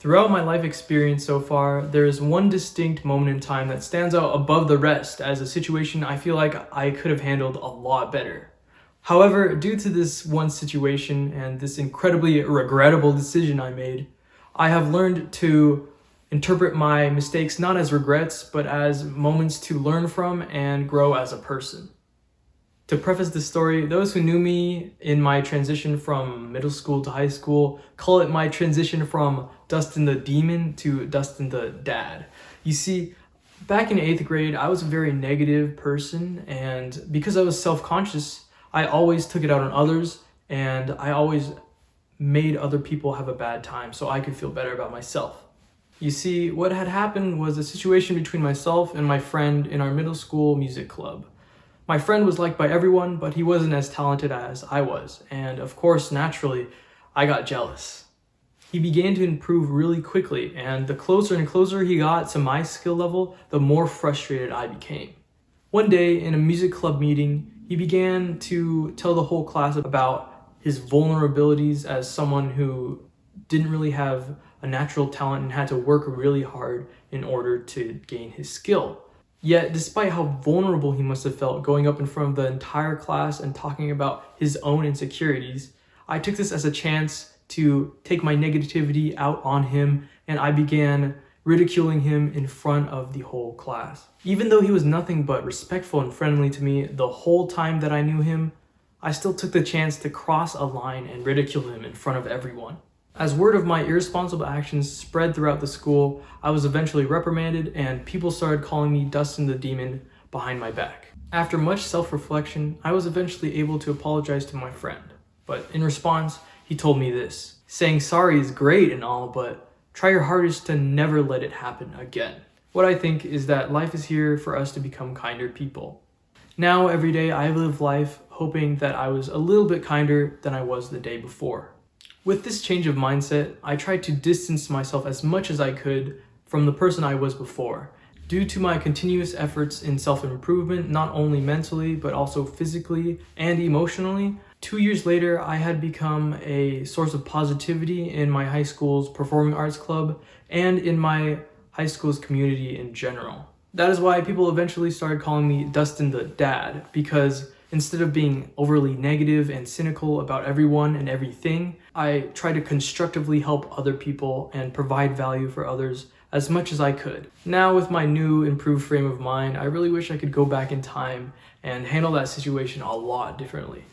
Throughout my life experience so far, there is one distinct moment in time that stands out above the rest as a situation I feel like I could have handled a lot better. However, due to this one situation and this incredibly regrettable decision I made, I have learned to interpret my mistakes not as regrets, but as moments to learn from and grow as a person. To preface this story, those who knew me in my transition from middle school to high school call it my transition from Dustin the Demon to Dustin the Dad. You see, back in 8th grade, I was a very negative person, and because I was self-conscious, I always took it out on others, and I always made other people have a bad time so I could feel better about myself. You see, what had happened was a situation between myself and my friend in our middle school music club. My friend was liked by everyone, but he wasn't as talented as I was, and of course, naturally, I got jealous. He began to improve really quickly, and the closer and closer he got to my skill level, the more frustrated I became. One day, in a music club meeting, he began to tell the whole class about his vulnerabilities as someone who didn't really have a natural talent and had to work really hard in order to gain his skill. Yet, despite how vulnerable he must have felt going up in front of the entire class and talking about his own insecurities, I took this as a chance to take my negativity out on him, and I began ridiculing him in front of the whole class. Even though he was nothing but respectful and friendly to me the whole time that I knew him, I still took the chance to cross a line and ridicule him in front of everyone. As word of my irresponsible actions spread throughout the school, I was eventually reprimanded and people started calling me Dustin the Demon behind my back. After much self-reflection, I was eventually able to apologize to my friend. But in response, he told me this: saying sorry is great and all, but try your hardest to never let it happen again. What I think is that life is here for us to become kinder people. Now, every day I live life hoping that I was a little bit kinder than I was the day before. With this change of mindset, I tried to distance myself as much as I could from the person I was before. Due to my continuous efforts in self-improvement, not only mentally, but also physically and emotionally, 2 years later, I had become a source of positivity in my high school's performing arts club and in my high school's community in general. That is why people eventually started calling me Dustin the Dad, because instead of being overly negative and cynical about everyone and everything, I try to constructively help other people and provide value for others as much as I could. Now, with my new improved frame of mind, I really wish I could go back in time and handle that situation a lot differently.